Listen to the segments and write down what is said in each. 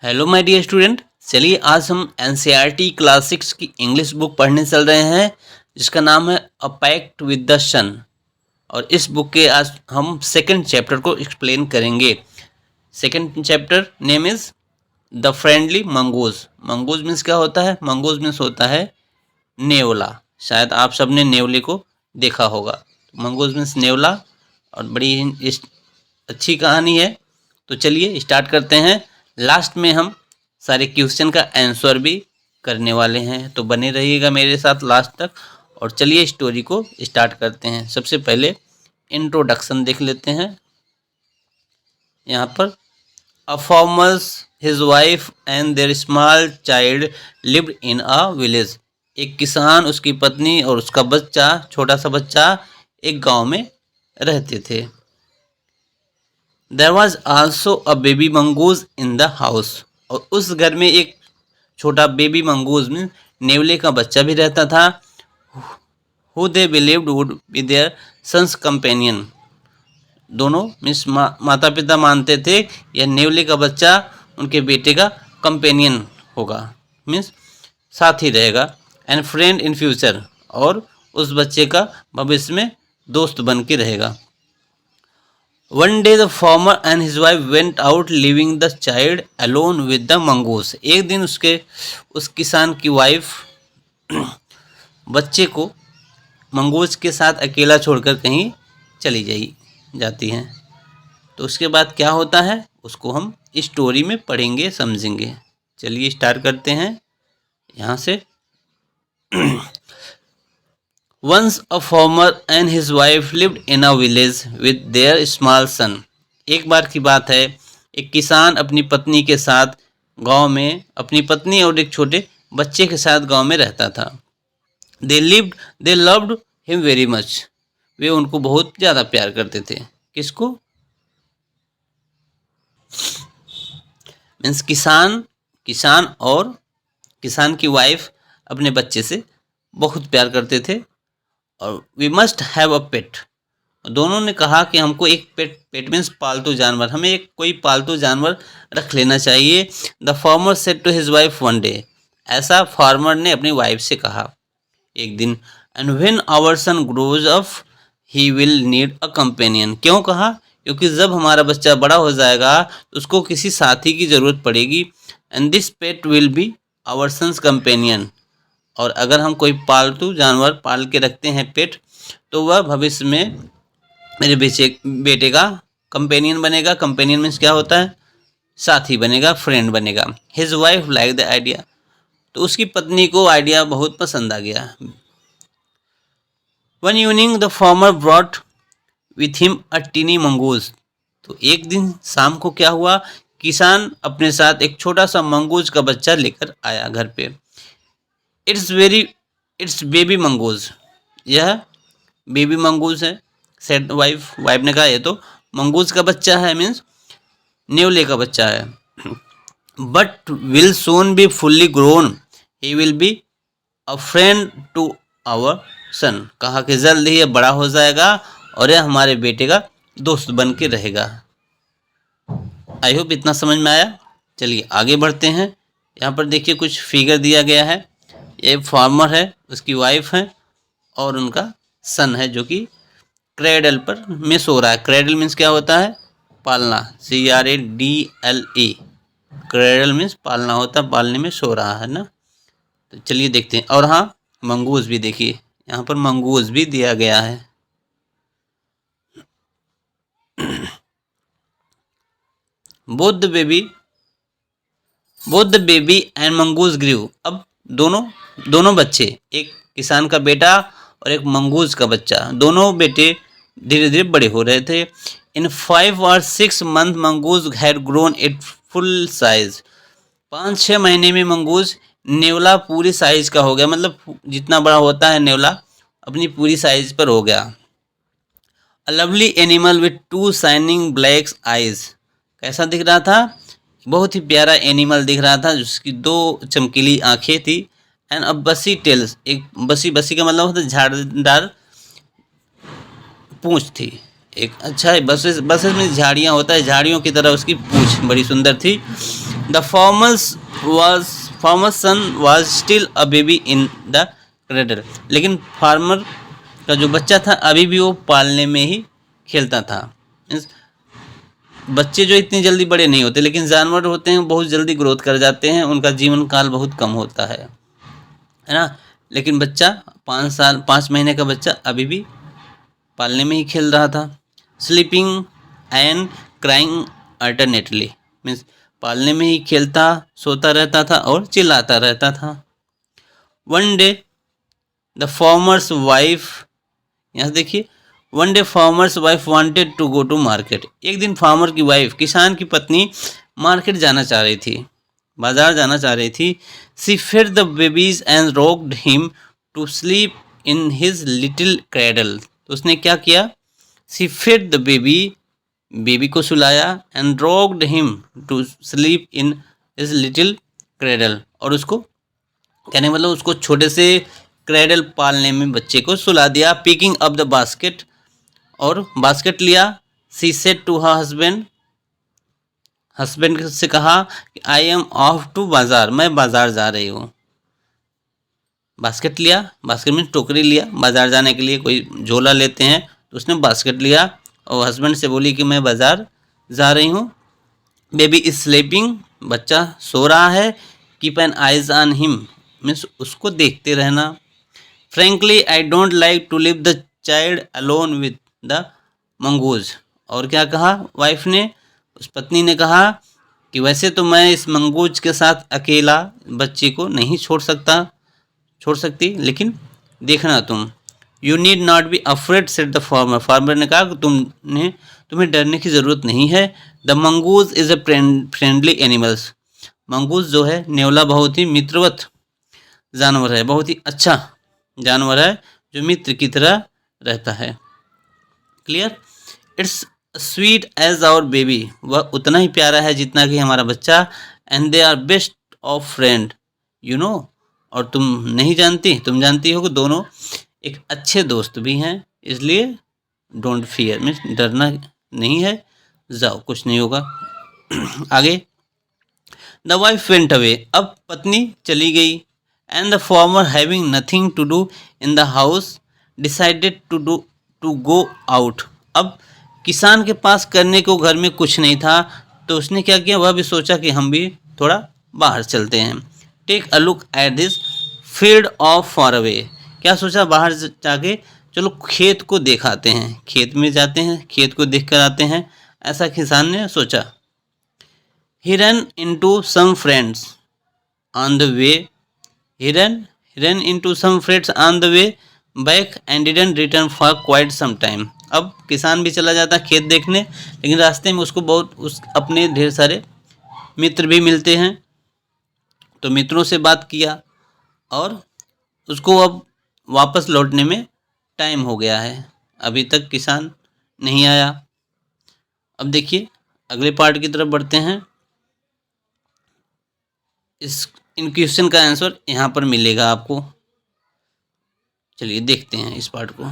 Hello my dear student. चलिए आज हम एनसीईआरटी क्लास 6 की इंग्लिश बुक पढ़ने चल रहे हैं जिसका नाम है अ पैक्ट विद द सन। और इस बुक के आज हम सेकंड चैप्टर को एक्सप्लेन करेंगे। Second chapter name is the friendly mongoose. Mongoose means क्या होता है? मंगूज मीन्स होता है नेवला। शायद आप सबने नेवले को देखा होगा। मंगूज मीन्स नेवला और बड़ी अच्छी कहानी है। तो चलिए स्टार्ट करते हैं। लास्ट में हम सारे क्वेश्चन का आंसर भी करने वाले हैं, तो बने रहिएगा मेरे साथ लास्ट तक। और चलिए स्टोरी को स्टार्ट करते हैं। सबसे पहले इंट्रोडक्शन देख लेते हैं। यहाँ पर a farmers his wife and their small child lived in a village. एक किसान, उसकी पत्नी और उसका बच्चा, छोटा सा बच्चा एक गांव में रहते थे। There was also a baby mongoose in the house। और उस घर में एक छोटा बेबी मंगूज में नेवले का बच्चा भी रहता था। Who they believed would be their son's companion। दोनों मीन्स माता पिता मानते थे यह नेवले का बच्चा उनके बेटे का कंपेनियन होगा, मीन्स साथ ही रहेगा। एंड फ्रेंड इन फ्यूचर, और उस बच्चे का भविष्य में दोस्त बन के रहेगा। One day the farmer and his wife went out leaving the child alone with the mongoose। एक दिन उस किसान की वाइफ बच्चे को मंगूज के साथ अकेला छोड़कर कहीं चली जाती हैं। तो उसके बाद क्या होता है उसको हम स्टोरी में पढ़ेंगे समझेंगे। चलिए स्टार्ट करते हैं यहाँ से। Once a farmer and his wife lived in a village with their small son। एक बार की बात है, एक किसान अपनी पत्नी के साथ गांव में, अपनी पत्नी और एक छोटे बच्चे के साथ गांव में रहता था। They loved him very much। वे उनको बहुत ज़्यादा प्यार करते थे। किसको? मीन्स किसान और किसान की वाइफ अपने बच्चे से बहुत प्यार करते थे। और वी मस्ट हैव अ पेट। दोनों ने कहा कि हमको एक पेट मीन्स पालतू जानवर, हमें एक कोई पालतू जानवर रख लेना चाहिए। The farmer said to his wife one day. ऐसा फार्मर ने अपनी वाइफ से कहा एक दिन। And when our son grows up he will need a companion. क्यों कहा? क्योंकि जब हमारा बच्चा बड़ा हो जाएगा तो उसको किसी साथी की ज़रूरत पड़ेगी। And this pet will be our son's companion. और अगर हम कोई पालतू जानवर पाल के रखते हैं पेट, तो वह भविष्य में मेरे बेटे का कंपेनियन बनेगा। कंपेनियन मीन्स क्या होता है? साथी बनेगा, फ्रेंड बनेगा। His wife like the idea. तो उसकी पत्नी को आइडिया बहुत पसंद आ गया। One evening the farmer brought with him a tiny mongoose. तो एक दिन शाम को क्या हुआ, किसान अपने साथ एक छोटा सा मंगूज का बच्चा लेकर आया घर पे। It's baby mongoose. यह बेबी मंगूज है। सेड वाइफ ने कहा ये तो मंगूज का बच्चा है, मीन्स नेवले का बच्चा है। But will soon be fully grown, he will be a friend to our son. कहा कि जल्द ही यह बड़ा हो जाएगा और यह हमारे बेटे का दोस्त बन के रहेगा। आई होप इतना समझ में आया। चलिए आगे बढ़ते हैं। यहाँ पर देखिए कुछ फिगर दिया गया है। ये फार्मर है, उसकी वाइफ है और उनका सन है जो कि क्रेडल पर में सो रहा है। क्रेडल मीन्स क्या होता है? पालना। CRADLE। क्रेडल मीन्स पालना होता है, पालने में सो रहा है ना। तो चलिए देखते हैं। और हाँ, मंगूज भी देखिए, यहाँ पर मंगूज भी दिया गया है। Both the baby and mongoose grew. अब दोनों बच्चे, एक किसान का बेटा और एक मंगूज का बच्चा, दोनों बेटे धीरे धीरे बड़े हो रहे थे। इन 5 or 6 months mongoose had grown it full size. 5-6 महीने में मंगूज नेवला पूरी साइज का हो गया, मतलब जितना बड़ा होता है नेवला अपनी पूरी साइज पर हो गया। A lovely animal with 2 shining black eyes. कैसा दिख रहा था? बहुत ही प्यारा एनिमल दिख रहा था जिसकी 2 चमकीली आंखें थी। एंड अ बसी टेल्स। एक बसी का मतलब होता है झाड़ीदार पूंछ थी। एक अच्छा है, बसेस में झाड़ियाँ होता है, झाड़ियों की तरह उसकी पूंछ बड़ी सुंदर थी। The farmer's son was still a baby in the cradle. लेकिन फार्मर का जो बच्चा था अभी भी वो पालने में ही खेलता था। Means बच्चे जो इतनी जल्दी बड़े नहीं होते, लेकिन जानवर होते हैं बहुत जल्दी ग्रोथ कर जाते हैं, उनका जीवन काल बहुत कम होता है ना। लेकिन बच्चा 5 महीने का बच्चा अभी भी पालने में ही खेल रहा था। Sleeping and crying alternately, means पालने में ही खेलता, सोता रहता था और चिल्लाता रहता था। One day the farmer's wife, यहाँ देखिए, one day farmer's wife wanted to go to market. एक दिन फार्मर की वाइफ, किसान की पत्नी, मार्केट जाना चाह रही थी, बाजार जाना चाह रही थी। She fed the babies and rocked him to sleep in his little cradle. तो उसने क्या किया? सी फेड द बेबी को सुलाया, and rocked him to sleep in his little cradle, और उसको कहने मतलब उसको छोटे से क्रेडल पालने में बच्चे को सुला दिया। पिकिंग अप द बास्केट, और बास्केट लिया। She said to her husband से कहा कि आई एम ऑफ टू बाजार, मैं बाजार जा रही हूँ। बास्केट लिया, बास्केट में टोकरी लिया, बाजार जाने के लिए कोई झोला लेते हैं तो उसने बास्केट लिया और हस्बैंड से बोली कि मैं बाजार जा रही हूँ। बेबी इज स्लीपिंग, बच्चा सो रहा है। Keep an eyes on him, means उसको देखते रहना। Frankly I don't like to leave the child alone with the mongoose. और क्या कहा वाइफ ने, उस पत्नी ने कहा कि वैसे तो मैं इस मंगूज के साथ अकेला बच्चे को नहीं छोड़ सकती, लेकिन देखना तुम। You need not be afraid said the farmer. Farmer ने कहा कि तुम्हें डरने की ज़रूरत नहीं है। The mongoose is a friendly animals. Mongoose जो है नेवला बहुत ही मित्रवत जानवर है, बहुत ही अच्छा जानवर है जो मित्र की तरह रहता है। Clear? It's sweet as our baby, वह उतना ही प्यारा है जितना कि हमारा बच्चा। And they are best of friend, you know. और तुम जानती हो कि दोनों एक अच्छे दोस्त भी हैं, इसलिए डोंट फियर, मीन्स डरना नहीं है, जाओ कुछ नहीं होगा। आगे, द वाइफ वेंट अवे, अब पत्नी चली गई। And the farmer having nothing to do in the house decided to go out. अब किसान के पास करने को घर में कुछ नहीं था, तो उसने क्या किया, वह भी सोचा कि हम भी थोड़ा बाहर चलते हैं। Take a look at this field of far away, क्या सोचा, बाहर जाके चलो खेत को दिखाते हैं, खेत में जाते हैं, खेत को देख कर आते हैं, ऐसा किसान ने सोचा। He ran into some friends on the way. He ran into some friends on the way back and didn't return for quite some time. अब किसान भी चला जाता खेत देखने, लेकिन रास्ते में उसको अपने ढेर सारे मित्र भी मिलते हैं, तो मित्रों से बात किया और उसको अब वापस लौटने में टाइम हो गया है, अभी तक किसान नहीं आया। अब देखिए अगले पार्ट की तरफ बढ़ते हैं। इन क्वेश्चन का आंसर यहाँ पर मिलेगा आपको। चलिए देखते हैं इस पार्ट को।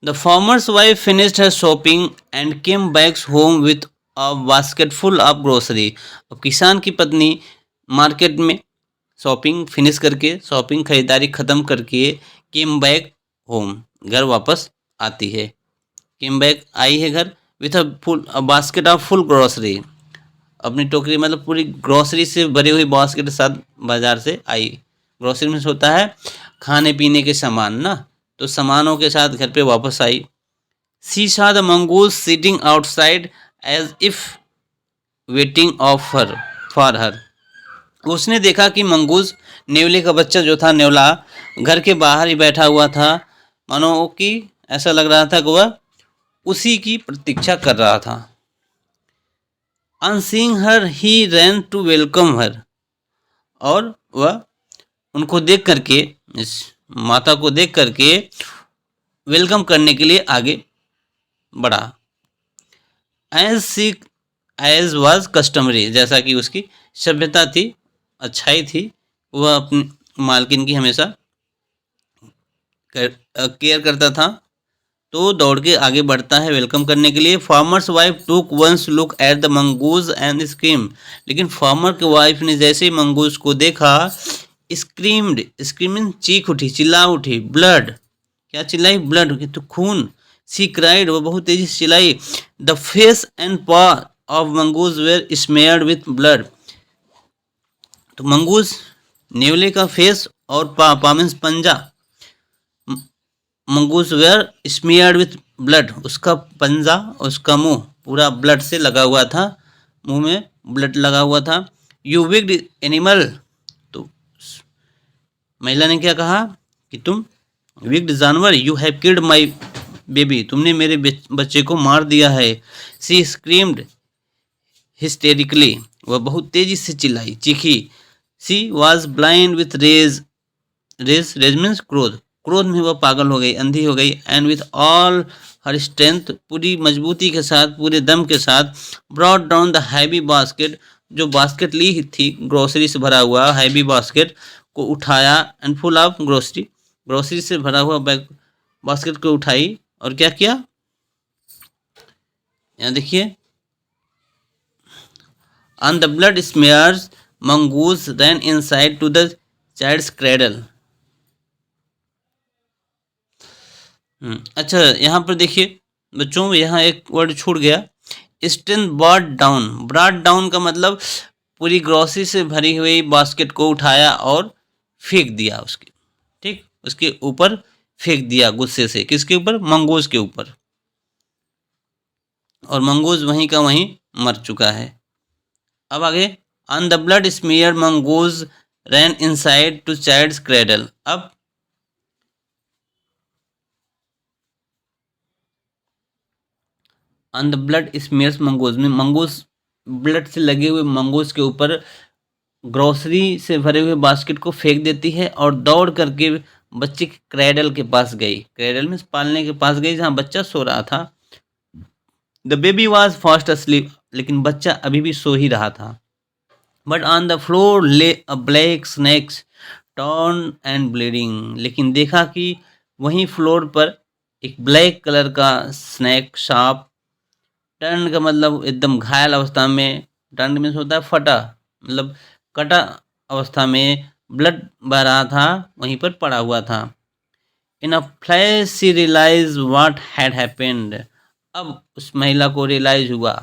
The farmer's wife finished her shopping and came back home with a basket full of grocery. अब किसान की पत्नी मार्केट में शॉपिंग फिनिश करके, शॉपिंग खरीदारी ख़त्म करके केम बैक होम, घर वापस आती है। केम बैक आई है घर, with a basket of full grocery, अपनी टोकरी मतलब पूरी ग्रोसरी से भरी हुई बास्केट के साथ बाजार से आई। ग्रोसरी में होता है खाने पीने के सामान ना, तो सामानों के साथ घर पे वापस आई। She saw the mongoose sitting outside as if waiting for her. उसने देखा कि मंगूज, नेवले का बच्चा जो था नेवला, घर के बाहर ही बैठा हुआ था, मानो कि ऐसा लग रहा था कि वह उसी की प्रतीक्षा कर रहा था। On seeing her, he ran to welcome her. और वह उनको देख करके, इस माता को देख करके वेलकम करने के लिए आगे बढ़ा। As was customary, जैसा कि उसकी सभ्यता थी, अच्छाई थी, वह अपनी मालकिन की हमेशा केयर करता था। तो दौड़ के आगे बढ़ता है वेलकम करने के लिए। Farmer's wife took once look at the mongoose and scream, लेकिन फार्मर की वाइफ ने जैसे ही मंगूज को देखा, स्क्रीम्ड, स्क्रीमिंग चीख उठी, चिल्ला उठी, ब्लड, क्या चिल्लाई, ब्लड तो खून, सी क्राइड, वो बहुत तेजी से चिल्लाई, the face and paw of mongoose were smeared with blood, तो मंगूज नेवले का फेस और पा मीन्स पंजा, mongoose were smeared with blood, उसका पंजा, उसका मुंह पूरा ब्लड से लगा हुआ था, मुंह में ब्लड लगा हुआ था। यू विक्ड एनिमल, तो महिला ने क्या कहा कि तुम विक्ड जानवर, you have killed my baby, तुमने मेरे बच्चे को मार दिया है। सी स्क्रीम्ड हिस्टेरिकली, वह बहुत तेजी से चिल्लाई, चीखी। She was blind with rage, rage means क्रोध, क्रोध में वह पागल हो गई, अंधी हो गई। And with all her strength, पूरी मजबूती के साथ, पूरे दम के साथ, brought down the heavy basket, जो बास्केट ली थी ग्रोसरी से भरा हुआ हैवी बास्केट को उठाया, and full of grocery, grocery से भरा हुआ बैग बास्केट को उठाई और क्या किया, यहाँ देखिए, on the blood smears mongoose ran inside to the child's cradle. अच्छा, यहाँ पर देखिए बच्चों, यहाँ एक वर्ड छूट गया, stain broad down, broad down का मतलब पूरी ग्रोसरी से भरी हुई बास्केट को उठाया और फेंक दिया उसके, ठीक, उसके ऊपर फेंक दिया गुस्से से, किसके ऊपर, मंगूज के ऊपर, और मंगूज वहीं का वहीं मर चुका है। अब आगे, on the blood smear mongoose ran inside to child's cradle. अब on the blood smears mongoose में मंगूज, ब्लड से लगे हुए मंगूज के ऊपर ग्रोसरी से भरे हुए बास्केट को फेंक देती है और दौड़ करके बच्चे के क्रेडल के पास गई, क्रेडल में पालने के पास गई जहाँ बच्चा सो रहा था। The baby was fast asleep, लेकिन बच्चा अभी भी सो ही रहा था। बट ऑन द फ्लोर ले अ black snacks torn and bleeding, लेकिन देखा कि वहीं फ्लोर पर एक ब्लैक कलर का स्नैक, सांप, टर्न का मतलब एकदम घायल अवस्था में, टर्न मीन्स होता है फटा, मतलब कटा अवस्था में, ब्लड बह रहा था, वहीं पर पड़ा हुआ था। In a flash she realise what had happened, अब उस महिला को रियलाइज हुआ,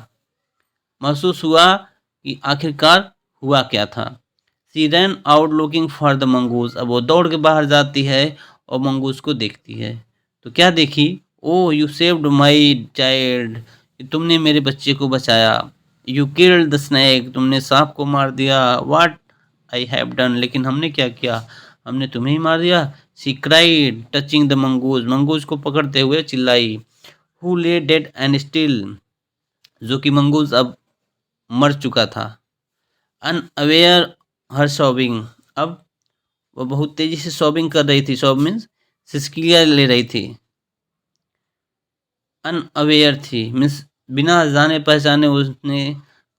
महसूस हुआ कि आखिरकार हुआ क्या था। She ran out looking for the mongoose, अब वो दौड़ के बाहर जाती है और मंगूज को देखती है, तो क्या देखी, ओ यू सेव्ड माई चाइल्ड, तुमने मेरे बच्चे को बचाया। यू किल्ड द स्नैक, तुमने सांप को मार दिया। व्हाट आई हैव डन, लेकिन हमने क्या किया, हमने तुम्हें ही मार दिया। She cried touching the mongoose, mongoose को पकड़ते हुए चिल्लाई। हु ले डेड एंड स्टिल, जो कि मंगूज अब मर चुका था। अनअवेयर हर सॉबिंग, अब वह बहुत तेजी से सॉबिंग कर रही थी, सॉब मीन्स सिसकियाँ ले रही थी। अनअवेयर थी मीन्स बिना जाने पहचाने उसने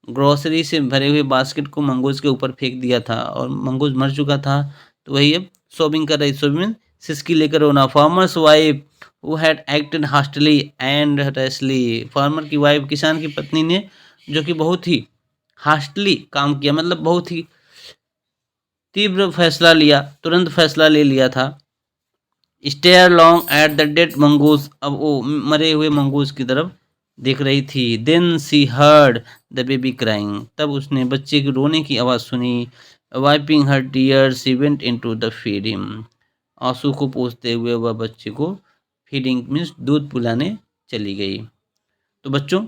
ग्रोसरी से भरे हुए बास्केट को मंगूज के ऊपर फेंक दिया था और मंगूज मर चुका था, तो वही अब सॉबिंग कर रही, सॉबिंग मीन्स सिसकी लेकर रोना। Farmer's wife who had acted hastily and rashly, farmer की वाइफ, किसान की पत्नी ने, जो कि बहुत ही हास्टली काम किया, मतलब बहुत ही तीव्र फैसला लिया, तुरंत फैसला ले लिया था। Stare long at the dead mongoose, अब वो मरे हुए मंगूज की तरफ देख रही थी। Then she heard the baby crying, तब उसने बच्चे के रोने की आवाज़ सुनी। Wiping her tears she went into the feeding, आंसू को पोंछते हुए वह बच्चे को फीडिंग मीन्स दूध पिलाने चली गई। तो बच्चों,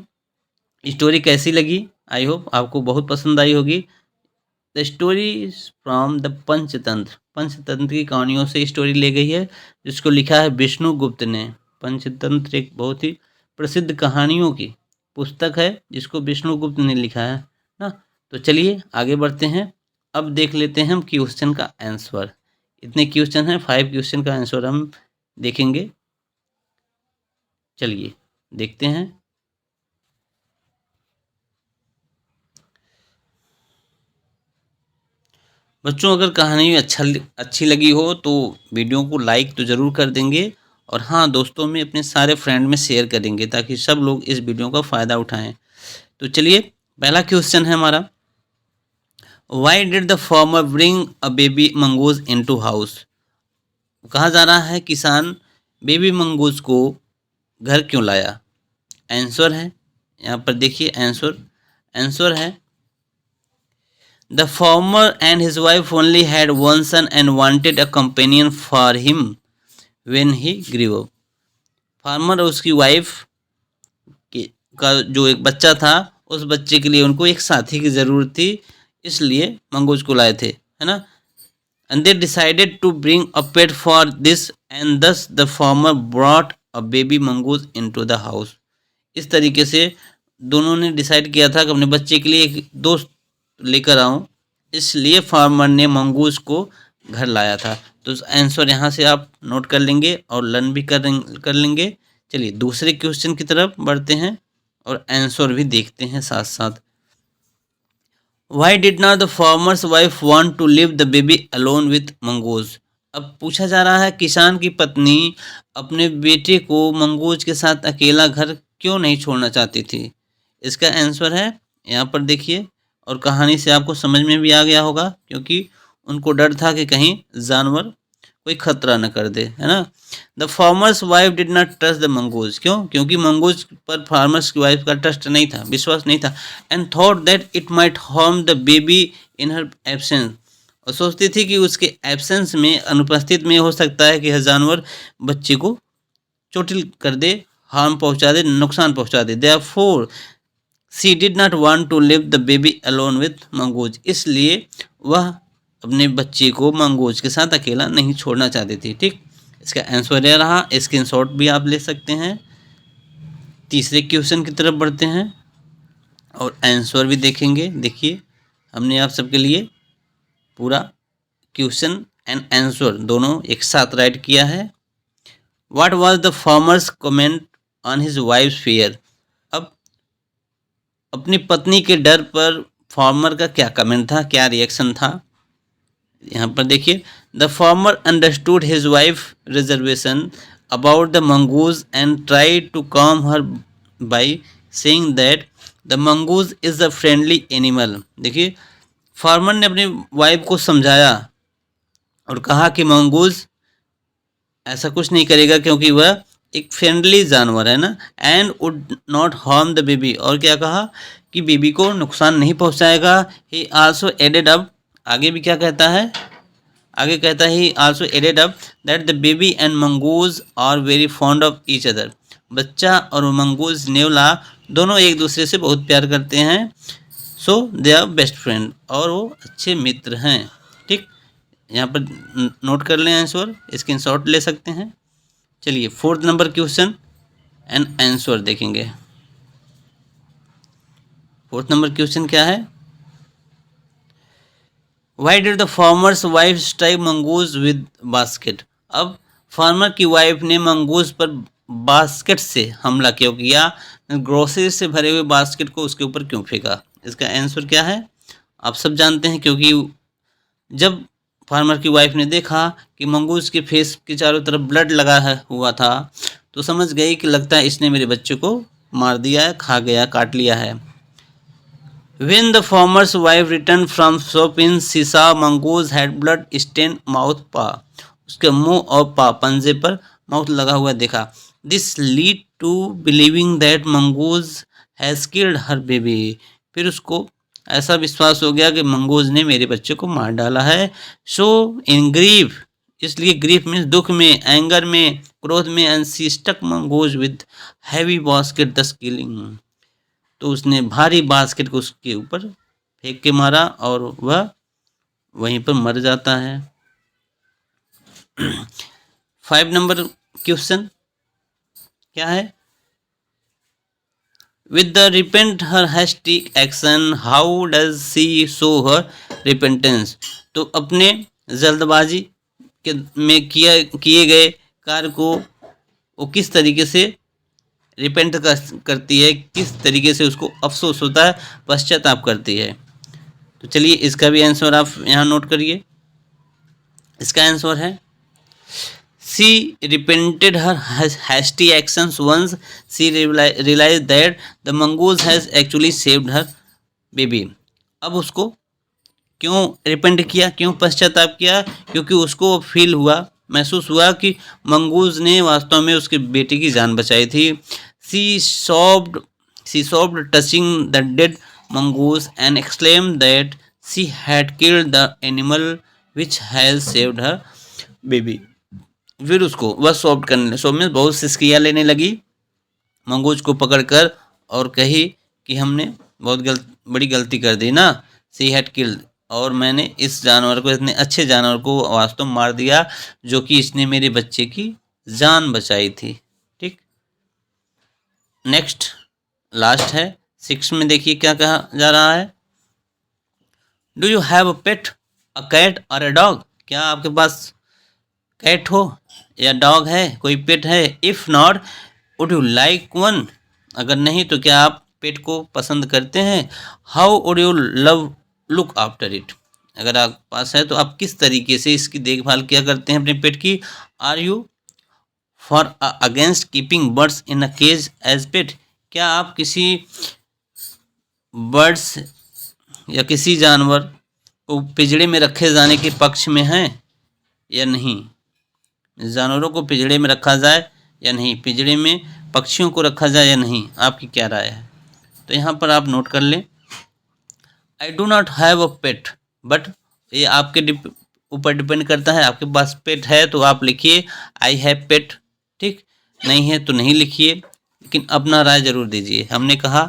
स्टोरी कैसी लगी, आई होप आपको बहुत पसंद आई होगी। The story from the Panchatantra, Panchatantra की कहानियों से स्टोरी ली गई है, जिसको लिखा है विष्णुगुप्त ने। पंचतंत्र एक बहुत ही प्रसिद्ध कहानियों की पुस्तक है, जिसको विष्णुगुप्त ने लिखा है ना। तो चलिए आगे बढ़ते हैं, अब देख लेते हैं हम क्वेश्चन का आंसर। इतने क्वेश्चन हैं, 5 क्वेश्चन का आंसर हम देखेंगे। चलिए देखते हैं। बच्चों, अगर कहानी अच्छी लगी हो तो वीडियो को लाइक तो ज़रूर कर देंगे और हाँ दोस्तों में अपने सारे फ्रेंड में शेयर करेंगे ताकि सब लोग इस वीडियो का फ़ायदा उठाएं। तो चलिए पहला क्वेश्चन है हमारा, why did the farmer bring a baby mongoose into house. कहा जा रहा है किसान बेबी मंगूज को घर क्यों लाया। आंसर है, यहाँ पर देखिए आंसर है, the farmer and his wife only had one son and wanted a companion for him when he grew up. Farmer और उसकी वाइफ का जो एक बच्चा था, उस बच्चे के लिए उनको एक साथी की ज़रूरत थी, इसलिए मंगूज को लाए थे, है ना। And they decided to bring a pet for this and thus the farmer brought a baby mongoose into the house. इस तरीके से दोनों ने डिसाइड किया था कि अपने बच्चे के लिए एक दोस्त लेकर आऊँ, इसलिए फार्मर ने मंगूज को घर लाया था। तो आंसर यहाँ से आप नोट कर लेंगे और लर्न भी कर लेंगे। चलिए दूसरे क्वेश्चन की तरफ बढ़ते हैं और आंसर भी देखते हैं साथ साथ। Why did not the farmer's wife want to leave the baby alone with mongoose. अब पूछा जा रहा है किसान की पत्नी अपने बेटे को मंगूज के साथ अकेला घर क्यों नहीं छोड़ना चाहती थी। इसका आंसर है, यहाँ पर देखिए, और कहानी से आपको समझ में भी आ गया होगा, क्योंकि उनको डर था कि कहीं जानवर कोई खतरा न कर दे, है ना। The farmer's wife did not trust the mongoose. क्यों? क्योंकि मंगूज पर फार्मर्स की वाइफ का ट्रस्ट नहीं था, विश्वास नहीं था। And thought that it might harm the baby in her absence. और सोचती थी कि उसके एब्सेंस में, अनुपस्थित में हो सकता है कि यह जानवर बच्चे को चोटिल कर दे, हार्म पहुंचा दे, नुकसान पहुंचा दे। Therefore she did not want to leave the baby alone with mongoose. इसलिए वह अपने बच्चे को मंगूज के साथ अकेला नहीं छोड़ना चाहती थी। ठीक, इसका आंसर यह रहा। स्क्रीनशॉट भी आप ले सकते हैं। तीसरे क्वेश्चन की तरफ बढ़ते हैं और आंसर भी देखेंगे। देखिए हमने आप सबके लिए पूरा क्वेश्चन एंड आंसर दोनों एक साथ राइट किया है। What was the farmers comment on his wives fear. अब अपनी पत्नी के डर पर फार्मर का क्या कमेंट था, क्या रिएक्शन था, यहाँ पर देखिए। The farmer understood his wife reservation about the mongoose and try to calm her by saying that the mongoose is a friendly animal. देखिए फार्मर ने अपनी वाइफ को समझाया और कहा कि मंगूज ऐसा कुछ नहीं करेगा क्योंकि वह एक फ्रेंडली जानवर है ना, and would not harm the baby. और क्या कहा कि बेबी को नुकसान नहीं पहुंचाएगा। ही आल्सो एडेड अप, आगे भी क्या कहता है, आगे कहता है he also added up that the baby and mongoose are very fond of each other. बच्चा और मंगूज नेवला दोनों एक दूसरे से बहुत प्यार करते हैं। सो दे आर बेस्ट फ्रेंड, और वो अच्छे मित्र हैं। ठीक, यहाँ पर नोट कर लें आंसर, स्क्रीनशॉट ले सकते हैं। चलिए fourth number question and answer देखेंगे। फोर्थ नंबर क्वेश्चन क्या है, why did the farmer's wife strike mongoose with basket. अब फार्मर की वाइफ ने मंगूज पर बास्केट से हमला क्यों किया, ग्रोसरी से भरे हुए बास्केट को उसके ऊपर क्यों फेंका। इसका आंसर क्या है, आप सब जानते हैं। क्योंकि जब फार्मर की वाइफ ने देखा कि मंगूज के फेस के चारों तरफ ब्लड लगा हुआ था, तो समझ गई कि लगता है इसने मेरे बच्चे को मार दिया है, खा गया, काट लिया है। When the farmer's wife returned from shopping, she saw mongoose had blood stained mouth paw. उसके मुंह और पा पंजे पर माउथ लगा हुआ देखा। This lead to believing that mongoose has killed her baby. फिर उसको ऐसा विश्वास हो गया कि मंगूज ने मेरे बच्चे को मार डाला है। So in grief, इसलिए ग्रीफ में दुख में, एंगर में, क्रोध में, and she stuck mongoose with heavy basket thus killing. तो उसने भारी बास्केट को उसके ऊपर फेंक के मारा और वह वहीं पर मर जाता है। 5 नंबर क्वेश्चन क्या है, with the repent her hasty action how does she show her repentance. तो अपने जल्दबाजी के में किए गए कार्य को वो किस तरीके से रिपेंट करती है, किस तरीके से उसको अफसोस होता है, पश्चाताप करती है। तो चलिए इसका भी आंसर आप यहाँ नोट करिए। इसका आंसर है, She repented her hasty actions once she realized that the mongoose has actually saved her baby. अब उसको क्यों रिपेंट किया, क्यों पश्चाताप किया? क्योंकि उसको फील हुआ, महसूस हुआ कि मंगूज ने वास्तव में उसके बेटे की जान बचाई थी. She sobbed touching the dead mongoose and exclaimed that she had killed the animal which has saved her baby. फिर उसको वह सॉब में बहुत सिसकियाँ लेने लगी मंगूज को पकड़कर और कही कि हमने बहुत बड़ी गलती कर दी ना. सी हैड किल्ड, और मैंने इस जानवर को, इतने अच्छे जानवर को वास्तव में मार दिया जो कि इसने मेरे बच्चे की जान बचाई थी. ठीक, नेक्स्ट लास्ट है 6 में. देखिए क्या कहा जा रहा है. Do you have a pet, a cat और अ डॉग? क्या आपके पास कैट हो या डॉग है, कोई पेट है? If not, would you like one? अगर नहीं तो क्या आप पेट को पसंद करते हैं? How would you love look after it? अगर आप पास है तो आप किस तरीके से इसकी देखभाल किया करते हैं अपने पेट की? Are you for against keeping birds in a cage as pet? क्या आप किसी बर्ड्स या किसी जानवर को पिंजड़े में रखे जाने के पक्ष में हैं या नहीं? जानवरों को पिंजड़े में रखा जाए या नहीं, पिंजड़े में पक्षियों को रखा जाए या नहीं, आपकी क्या राय है? तो यहाँ पर आप नोट कर लें. आई do not have a pet, but ये आपके ऊपर डिपेंड करता है. आपके पास पेट है तो आप लिखिए आई हैव पेट. ठीक, नहीं है तो नहीं लिखिए, लेकिन अपना राय जरूर दीजिए. हमने कहा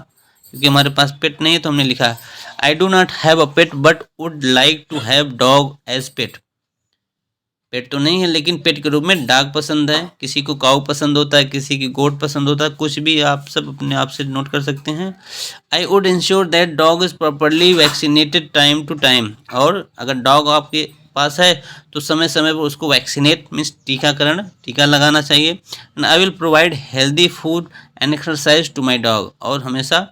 क्योंकि हमारे पास पेट नहीं है तो हमने लिखा I do not have a pet but would like to have dog as pet. Pet तो नहीं है लेकिन पेट के रूप में डॉग पसंद है. किसी को काऊ पसंद होता है, किसी की गोट पसंद होता है, कुछ भी आप सब अपने आप से नोट कर सकते हैं. I would ensure that dog is properly vaccinated time to time. और अगर डॉग आपके पास है तो समय समय पर उसको वैक्सीनेट मीन्स टीका लगाना चाहिए. And I will provide healthy food and exercise to my dog. और हमेशा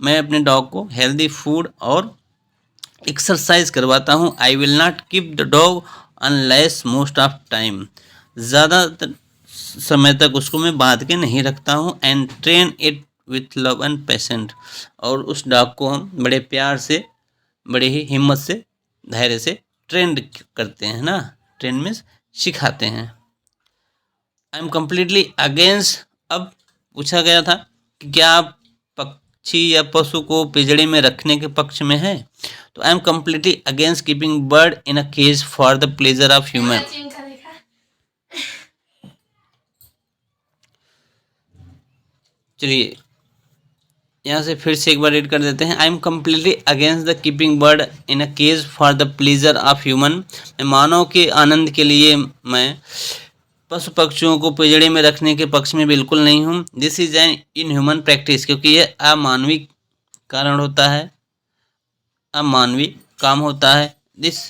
मैं अपने डॉग को हेल्दी फूड और एक्सरसाइज करवाता हूँ. I will not keep the dog unless most of time. ज़्यादातर समय तक उसको मैं बांध के नहीं रखता हूँ. And train it with love and patient. और उस डॉग को हम बड़े प्यार से, बड़े ही हिम्मत से, धैर्य से ट्रेंड करते हैं ना. ट्रेन में सिखाते हैं. I am completely against. अब पूछा गया था कि क्या आप पक्षी या पशु को पिंजड़े में रखने के पक्ष में है? तो I am completely against keeping bird in a cage for the pleasure of human. चलिए यहाँ से फिर से एक बार रीड कर देते हैं. I am completely against the keeping bird in a cage for the pleasure of human. मैं मानव के आनंद के लिए मैं पशु पक्षियों को पिंजड़े में रखने के पक्ष में बिल्कुल नहीं हूँ. This is an inhuman practice, क्योंकि यह अमानवीय कारण होता है, अमानवीय काम होता है. This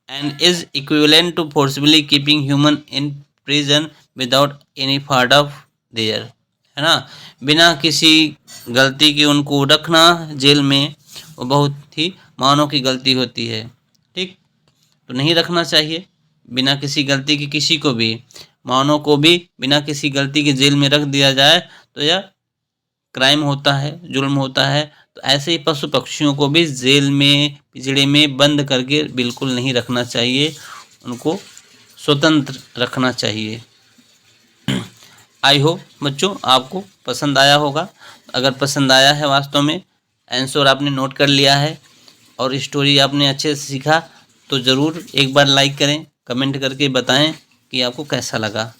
and is equivalent to forcefully keeping human in prison without any fault of their, है ना. बिना किसी गलती के उनको रखना जेल में वो बहुत ही मानव की गलती होती है. ठीक, तो नहीं रखना चाहिए बिना किसी गलती के. किसी को भी, मानव को भी बिना किसी गलती के जेल में रख दिया जाए तो यह क्राइम होता है, जुल्म होता है. तो ऐसे ही पशु पक्षियों को भी जेल में, पिंजड़े में बंद करके बिल्कुल नहीं रखना चाहिए. उनको स्वतंत्र रखना चाहिए. आई होप बच्चों आपको पसंद आया होगा. अगर पसंद आया है, वास्तव में आंसर आपने नोट कर लिया है और स्टोरी आपने अच्छे से सीखा, तो ज़रूर एक बार लाइक करें, कमेंट करके बताएं कि आपको कैसा लगा.